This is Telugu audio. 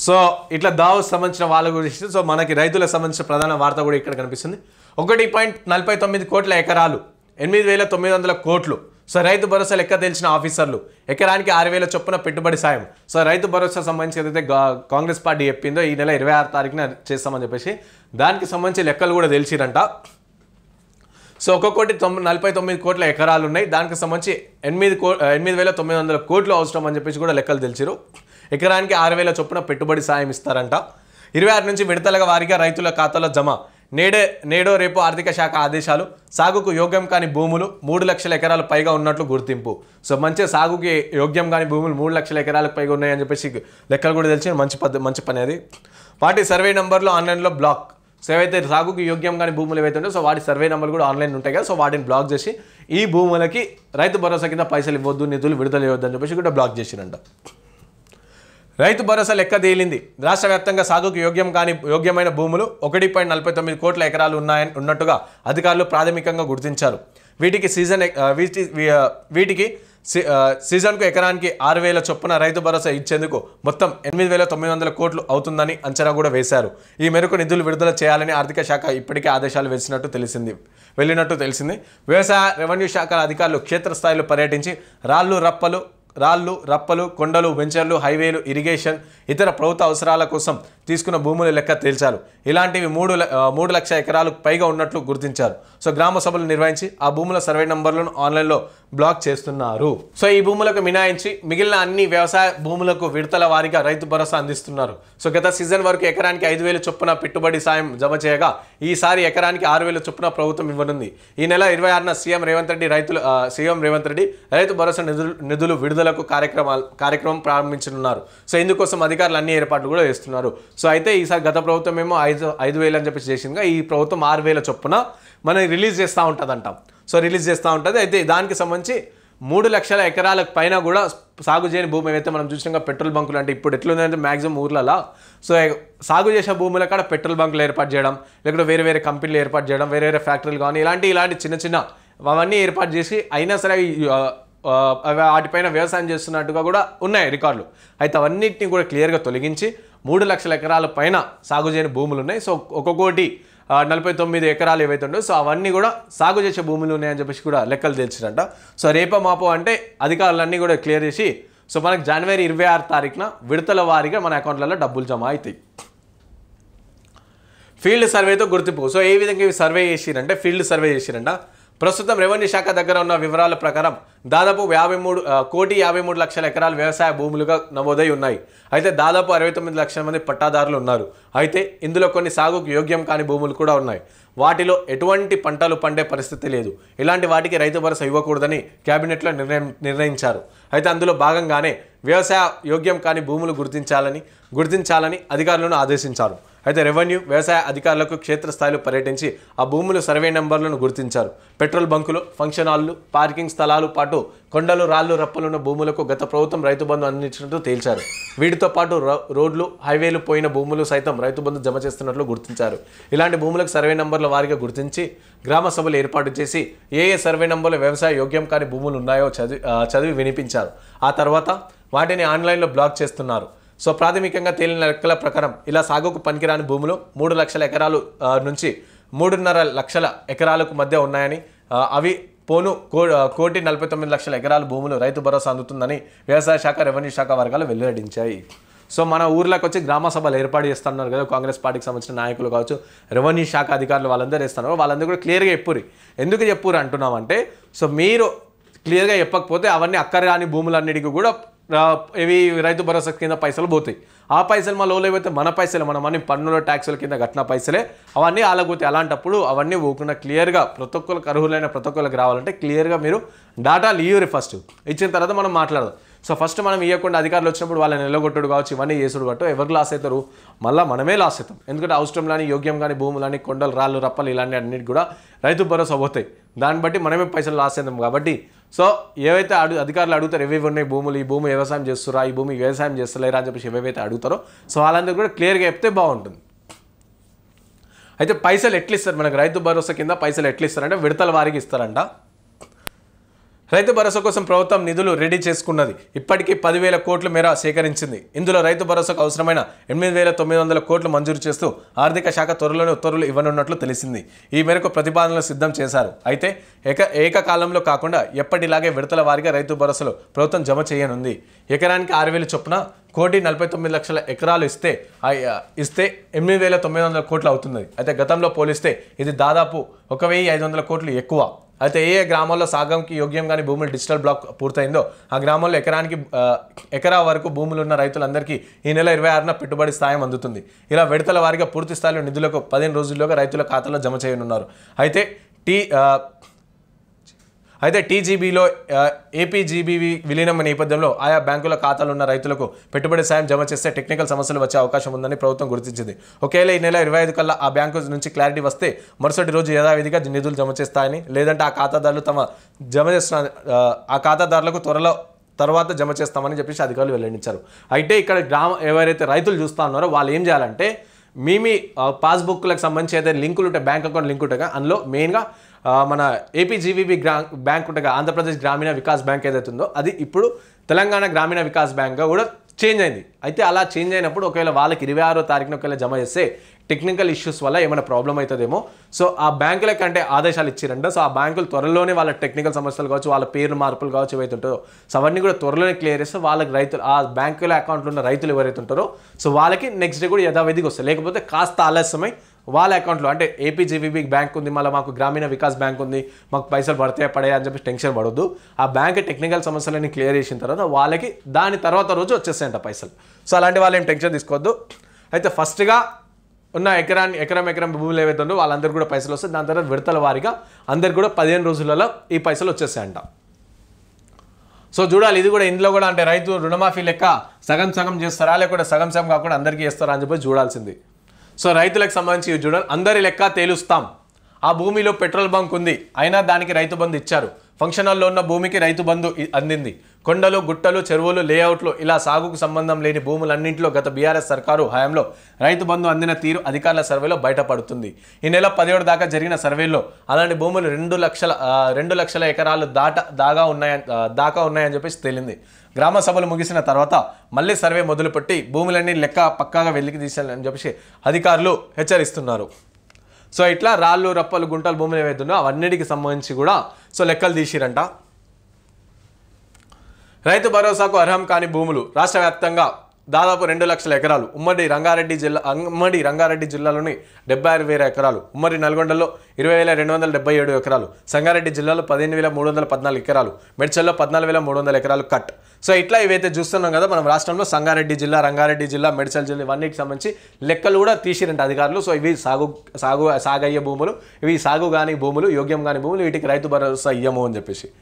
సో ఇట్లా దావు సంబంధించిన వాళ్ళ గురించి సో మనకి రైతులకు సంబంధించిన ప్రధాన వార్త కూడా ఇక్కడ కనిపిస్తుంది. 1.49 కోట్ల ఎకరాలు 8,900 కోట్లు. సో రైతు భరోసా లెక్క తెలిసిన ఆఫీసర్లు ఎకరానికి 6,000 చొప్పున పెట్టుబడి సాయం. సో రైతు భరోసా సంబంధించి ఏదైతే కాంగ్రెస్ పార్టీ చెప్పిందో ఈ నెల 26 తారీఖున చేస్తామని చెప్పేసి దానికి సంబంధించి లెక్కలు కూడా తెలిసిరంట. సో 1,49 కోట్ల ఎకరాలు ఉన్నాయి. దానికి సంబంధించి 8,900 కోట్లు అవసరం అని చెప్పేసి కూడా లెక్కలు తెలిసిరు. ఎకరానికి 6,000 చొప్పున పెట్టుబడి సాయం ఇస్తారంట. 26 నుంచి విడతల వారీగా రైతుల ఖాతాలో జమ. నేడో రేపు ఆర్థిక శాఖ ఆదేశాలు. సాగుకు యోగ్యం కాని భూములు 3 లక్షల ఎకరాలు పైగా ఉన్నట్లు గుర్తింపు. సో మంచిగా సాగుకి యోగ్యం కాని భూములు 3 లక్షల ఎకరాలకు పైగా ఉన్నాయని చెప్పేసి లెక్కలు కూడా తెలిసి మంచి పని అది. వాటి సర్వే నంబర్లు ఆన్లైన్లో బ్లాక్. సో ఏవైతే సాగుకి యోగ్యం కాని భూములు ఏవైతే ఉంటాయో సో వాటి సర్వే నెంబర్లు కూడా ఆన్లైన్ ఉంటాయి కదా. సో వాటిని బ్లాక్ చేసి ఈ భూములకి రైతు భరోసా కింద పైసలు ఇవ్వద్దు, నిధులు విడుదల ఇవ్వద్దు అని చెప్పేసి కూడా బ్లాక్ చేసిరంట. రైతు భరోసా లెక్క తేలింది. రాష్ట్ర వ్యాప్తంగా సాగుకు యోగ్యమైన భూములు 1.49 కోట్ల ఎకరాలు ఉన్నట్టుగా అధికారులు ప్రాథమికంగా గుర్తించారు. వీటికి సీజన్కు ఎకరానికి 6,000 చొప్పున రైతు భరోసా ఇచ్చేందుకు మొత్తం 8,900 కోట్లు అవుతుందని అంచనా కూడా వేశారు. ఈ మేరకు నిధులు విడుదల చేయాలని ఆర్థిక శాఖ ఇప్పటికే ఆదేశాలు వెళ్ళినట్టు తెలిసింది. వ్యవసాయ రెవెన్యూ శాఖల అధికారులు క్షేత్రస్థాయిలో పర్యటించి రాళ్ళు రప్పలు కొండలు వెంచర్లు హైవేలు ఇరిగేషన్ ఇతర ప్రభుత్వ అవసరాల కోసం తీసుకున్న భూముల లెక్క తేల్చారు. ఇలాంటివి 3 లక్షల ఎకరాలకు పైగా ఉన్నట్లు గుర్తించారు. సో గ్రామ సభలు నిర్వహించి ఆ భూముల సర్వే నంబర్లను ఆన్లైన్లో బ్లాక్ చేస్తున్నారు. సో ఈ భూములకు మినహాయించి మిగిలిన అన్ని వ్యవసాయ భూములకు విడతల వారీగా రైతు భరోసా అందిస్తున్నారు. సో గత సీజన్ వరకు ఎకరానికి 5,000 చొప్పున పెట్టుబడి సాయం జమ చేయగా ఈసారి ఎకరానికి 6,000 చొప్పున ప్రభుత్వం ఇవ్వనుంది. ఈ నెల 26న సీఎం రేవంత్ రెడ్డి రైతు భరోసా నిధులు విడుదలకు కార్యక్రమం ప్రారంభించనున్నారు. సో ఇందుకోసం అధికారులు అన్ని ఏర్పాట్లు కూడా చేస్తున్నారు. సో అయితే ఈసారి గత ప్రభుత్వం ఏమో 5,000 అని చెప్పేసి చేసిందిగా ఈ ప్రభుత్వం 6,000 చొప్పున మనకి రిలీజ్ చేస్తూ ఉంటుందంట. సో రిలీజ్ చేస్తూ ఉంటుంది. అయితే దానికి సంబంధించి 3 లక్షల ఎకరాలకు పైన కూడా సాగు చేయని భూమి ఏవైతే మనం చూసినాక పెట్రోల్ బంకులు అంటే ఇప్పుడు ఎట్లుందంటే మ్యాక్సిమం ఊర్లలో సో సాగు చేసే భూముల కాడ పెట్రోల్ బంకులు ఏర్పాటు చేయడం, లేకపోతే వేరే కంపెనీలు ఏర్పాటు చేయడం, వేరే ఫ్యాక్టరీలు కానీ ఇలాంటి చిన్న అవన్నీ ఏర్పాటు చేసి అయినా సరే వాటిపైన వ్యవసాయం చేస్తున్నట్టుగా కూడా ఉన్నాయి రికార్డులు. అయితే అవన్నిటిని కూడా క్లియర్గా తొలగించి 3 లక్షల ఎకరాల పైన సాగు చేయని భూములు ఉన్నాయి. సో 1,49 ఎకరాలు ఏవైతే ఉండో సో అవన్నీ కూడా సాగు చేసే భూములు ఉన్నాయని చెప్పేసి కూడా లెక్కలు తెలిసిరంట. సో రేపో మాపో అంటే అధికారులన్నీ కూడా క్లియర్ చేసి సో మనకి జనవరి 26 తారీఖున విడతల వారీగా మన అకౌంట్లలో డబ్బులు జమ అవుతాయి. ఫీల్డ్ సర్వేతో గుర్తింపు. సో ఏ విధంగా ఇవి ఫీల్డ్ సర్వే చేసిరంట. ప్రస్తుతం రెవెన్యూ శాఖ దగ్గర ఉన్న వివరాల ప్రకారం దాదాపు 1,53 లక్షల ఎకరాలు వ్యవసాయ భూములుగా నమోదై ఉన్నాయి. అయితే దాదాపు 69 లక్షల మంది పట్టాదారులు ఉన్నారు. అయితే ఇందులో కొన్ని సాగుకు యోగ్యం కాని భూములు కూడా ఉన్నాయి. వాటిలో ఎటువంటి పంటలు పండే పరిస్థితి లేదు. ఇలాంటి వాటికి రైతు భరోసా ఇవ్వకూడదని కేబినెట్లో నిర్ణయించారు. అయితే అందులో భాగంగానే వ్యవసాయ యోగ్యం కాని భూములు గుర్తించాలని అధికారులను ఆదేశించారు. అయితే రెవెన్యూ వ్యవసాయ అధికారులకు క్షేత్రస్థాయిలో పర్యటించి ఆ భూములు సర్వే నెంబర్లను గుర్తించారు. పెట్రోల్ బంకులు, ఫంక్షన్ హాల్లు, పార్కింగ్ స్థలాలు పాటు కొండలు రాళ్ళు రప్పలున్న భూములకు గత ప్రభుత్వం రైతు బంధు అందించినట్టు తేల్చారు. వీటితో పాటు రోడ్లు హైవేలు పోయిన భూములు సైతం రైతు బంధు జమ చేస్తున్నట్లు గుర్తించారు. ఇలాంటి భూములకు సర్వే నంబర్ల వారీగా గుర్తించి గ్రామ సభలు ఏర్పాటు చేసి ఏ సర్వే నంబర్లో వ్యవసాయ యోగ్యం కాని భూములు ఉన్నాయో చదివి వినిపించారు. ఆ తర్వాత వాటిని ఆన్లైన్లో బ్లాక్ చేస్తున్నారు. సో ప్రాథమికంగా తేలిన లెక్కల ప్రకారం ఇలా సాగుకు పనికిరాని భూములు 3 లక్షల ఎకరాలు నుంచి 3.5 లక్షల ఎకరాలకు మధ్య ఉన్నాయని అవి పోను 1,49 లక్షల ఎకరాల భూములు రైతు భరోసా అందుతుందని వ్యవసాయ శాఖ రెవెన్యూ శాఖ వర్గాలు వెల్లడించాయి. సో మన ఊర్లోకి వచ్చి గ్రామ సభలు ఏర్పాటు చేస్తున్నారు కదా కాంగ్రెస్ పార్టీకి సంబంధించిన నాయకులు కావచ్చు, రెవెన్యూ శాఖ అధికారులు వాళ్ళందరూ వేస్తున్నారు. వాళ్ళందరూ కూడా క్లియర్గా ఎందుకు చెప్పురు అంటున్నామంటే సో మీరు క్లియర్గా చెప్పకపోతే అవన్నీ అక్కర్రాని భూములన్నిటికీ కూడా ఇవి రైతు భరోసా కింద పైసలు పోతాయి. ఆ పైసలు మా లోలు ఏవైతే మన పైసలు మన పన్నుల ట్యాక్సుల కింద కట్టిన పైసలే అవన్నీ ఆలగోతాయి. అలాంటప్పుడు అవన్నీ పోకుండా క్లియర్గా ప్రతి ఒక్కరికి అర్హులైన ప్రతి ఒక్కరికి రావాలంటే క్లియర్గా మీరు డాటాలు ఇవ్వరు. ఫస్ట్ ఇచ్చిన తర్వాత మనం మాట్లాడదాం. సో ఫస్ట్ మనం ఇవ్వకుండా అధికారులు వచ్చినప్పుడు వాళ్ళని నిలగొట్టుడు కావచ్చు, ఇవన్నీ చేసుడు కావచ్చు, ఎవరికి లాస్ అవుతారు? మళ్ళీ మనమే లాస్ అవుతాం. ఎందుకంటే అవసరం కానీ యోగ్యం కానీ భూములని కొండలు రాళ్ళు రప్పలు ఇలాంటి అన్నిటి కూడా రైతు భరోసా పోతాయి. దాన్ని బట్టి మనమే పైసలు లాస్ అవుతాం. కాబట్టి సో ఏవైతే అధికారులు అడుగుతారు ఏవేవి ఉన్నాయి భూములు, ఈ భూమి వ్యవసాయం చేస్తురా, ఈ భూమి వ్యవసాయం చేస్తలేరా అని చెప్పేసి ఏవైతే అడుగుతారో సో వాళ్ళందరూ కూడా క్లియర్గా చెప్తే బాగుంటుంది. అయితే పైసలు ఎట్లా ఇస్తారు మనకు రైతు భరోసా కింద పైసలు ఎట్లా ఇస్తారంటే విడతల వారికి ఇస్తారంట. రైతు భరోసా కోసం ప్రభుత్వం నిధులు రెడీ చేసుకున్నది. ఇప్పటికీ 10,000 కోట్ల మేర సేకరించింది. ఇందులో రైతు భరోసాకు అవసరమైన 8,900 కోట్లు మంజూరు చేస్తూ ఆర్థిక శాఖ త్వరలోనే ఉత్తర్వులు ఇవ్వనున్నట్లు తెలిసింది. ఈ మేరకు ప్రతిపాదనలు సిద్ధం చేశారు. అయితే ఏకకాలంలో కాకుండా ఎప్పటిలాగే విడతల వారీగా రైతు భరోసాలో ప్రభుత్వం జమ చేయనుంది. ఎకరానికి 6,000 చొప్పున 1,49,00,000 ఎకరాలు ఇస్తే 8,900 కోట్లు అవుతుంది. అయితే గతంలో పోలిస్తే ఇది దాదాపు 1,500 కోట్లు ఎక్కువ. అయితే ఏ గ్రామాల్లో సాగంకి యోగ్యం కానీ భూములు డిజిటల్ బ్లాక్ పూర్తయిందో ఆ గ్రామాల్లో ఎకరా వరకు భూములు ఉన్న రైతులందరికీ ఈ నెల 26న పెట్టుబడి సాయం అందుతుంది. ఇలా విడతల వారీగా పూర్తి స్థాయిలో నిధులకు 15 రోజుల్లోగా రైతుల ఖాతాలో జమ చేయనున్నారు. అయితే టీజీబీలో ఏపీజీబీవీ విలీనం నేపథ్యంలో ఆయా బ్యాంకుల ఖాతాలు ఉన్న రైతులకు పెట్టుబడి సాయం జమ చేస్తే టెక్నికల్ సమస్యలు వచ్చే అవకాశం ఉందని ప్రభుత్వం గుర్తించింది. ఒకవేళ ఈ నెల 25 కల్లా ఆ బ్యాంకు నుంచి క్లారిటీ వస్తే మరుసటి రోజు యథావిధిగా నిధులు జమ చేస్తాయని, లేదంటే ఆ ఖాతాదారులు జమ చేస్తున్న ఆ ఖాతాదారులకు తర్వాత జమ చేస్తామని చెప్పేసి అధికారులు వెల్లడించారు. అయితే ఇక్కడ ఎవరైతే రైతులు చూస్తా ఉన్నారో వాళ్ళు ఏం చేయాలంటే మీ పాస్బుక్లకు సంబంధించి ఏదైతే లింకులు ఉంటాయి, బ్యాంక్ అకౌంట్ లింక్ ఉంటాయి, అందులో మెయిన్గా మన ఏపీజీవీబీ బ్యాంక్ ఉంటుంది, ఆంధ్రప్రదేశ్ గ్రామీణ వికాస్ బ్యాంక్ ఏదైతే ఉందో అది ఇప్పుడు తెలంగాణ గ్రామీణ వికాస్ బ్యాంక్గా కూడా చేంజ్ అయింది. అయితే అలా చేంజ్ అయినప్పుడు ఒకవేళ వాళ్ళకి 26వ తారీఖున ఒకవేళ జమ చేస్తే టెక్నికల్ ఇష్యూస్ వల్ల ఏమైనా ప్రాబ్లం అవుతుందేమో. సో ఆ బ్యాంకుల కంటే ఆదేశాలు ఇచ్చారంట. సో ఆ బ్యాంకులు త్వరలోనే వాళ్ళ టెక్నికల్ సమస్యలు కావచ్చు, వాళ్ళ పేరు మార్పులు కావచ్చు ఏవైతే ఉంటారో సో అవన్నీ కూడా త్వరలోనే క్లియర్ చేస్తే వాళ్ళకి రైతులు ఆ బ్యాంకుల అకౌంట్లో ఉన్న రైతులు ఎవరైతే ఉంటారో సో వాళ్ళకి నెక్స్ట్ డే కూడా యథావిధిగా వస్తాయి. లేకపోతే కాస్త ఆలస్యమై వాళ్ళ అకౌంట్లో అంటే ఏపీజీవీబీ బ్యాంక్ ఉంది, మళ్ళీ మాకు గ్రామీణ వికాస్ బ్యాంక్ ఉంది, మాకు పైసలు పడతాయి అని చెప్పి టెన్షన్ పడొద్దు. ఆ బ్యాంక్ టెక్నికల్ సమస్యలన్నీ క్లియర్ చేసిన తర్వాత వాళ్ళకి దాని తర్వాత రోజు వచ్చేస్తాయంట పైసలు. సో అలాంటి వాళ్ళు ఏం టెన్షన్ తీసుకోవద్దు. అయితే ఫస్ట్గా ఉన్న ఎకరం భూములు ఏవైతే ఉందో వాళ్ళందరికీ కూడా పైసలు వస్తాయి. దాని తర్వాత విడతల వారీగా అందరికి కూడా 15 రోజులలో ఈ పైసలు వచ్చేస్తాయంట. సో చూడాలి ఇది కూడా, ఇందులో కూడా అంటే రైతు రుణమాఫీ లెక్క సగం చేస్తారా లేకపోతే సగం కాకుండా అందరికీ చేస్తారా అని చెప్పి చూడాల్సింది. సో రైతులకు సంబంధించి చూడాలి. అందరి లెక్క తేలుస్తాం. ఆ భూమిలో పెట్రోల్ బంక్ ఉంది, అయినా దానికి రైతు బంధు ఇచ్చారు. ఫంక్షన్ హాల్లో ఉన్న భూమికి రైతు బంధు అందింది. కొండలు, గుట్టలు, చెరువులు, లేఅవుట్లు ఇలా సాగుకు సంబంధం లేని భూములన్నింటిలో గత బీఆర్ఎస్ సర్కారు హయాంలో రైతు బంధు అందిన తీరు అధికారుల సర్వేలో బయటపడుతుంది. ఈ నెల 17 దాకా జరిగిన సర్వేలో అలాంటి భూములు 2 లక్షల ఎకరాలు దాకా ఉన్నాయని చెప్పేసి తేలింది. గ్రామ సభలు ముగిసిన తర్వాత మళ్ళీ సర్వే మొదలుపెట్టి భూములన్నీ లెక్క పక్కాగా వెలికి తీసాలని చెప్పేసి అధికారులు హెచ్చరిస్తున్నారు. సో ఇట్లా రాళ్ళు, రప్పలు, గుంటలు భూములు ఏవైతున్నాయో అవన్నిటికి సంబంధించి కూడా సో లెక్కలు తీసిరంట. రైతు భరోసాకు అర్హం కాని భూములు రాష్ట్ర వ్యాప్తంగా దాదాపు 2 లక్షల ఎకరాలు. ఉమ్మడి రంగారెడ్డి జిల్లాలోని 76,000 ఎకరాలు, ఉమ్మడి నల్గొండలో 20,277 ఎకరాలు, సంగారెడ్డి జిల్లాలో 15,314 ఎకరాలు, మెడ్చల్లో 14,300 ఎకరాలు కట్. సో ఇట్లా ఇవైతే చూస్తున్నాం కదా మనం రాష్ట్రంలో రంగారెడ్డి జిల్లా, మెడ్చల్ జిల్లా ఇవన్నిటికి సంబంధించి లెక్కలు కూడా తీసిరంట అధికారులు. సో ఇవి సాగయ్యే భూములు, ఇవి సాగు కాని భూములు, యోగ్యం కాని భూములు, వీటికి రైతు భరోసా ఇయ్యము అని చెప్పేసి.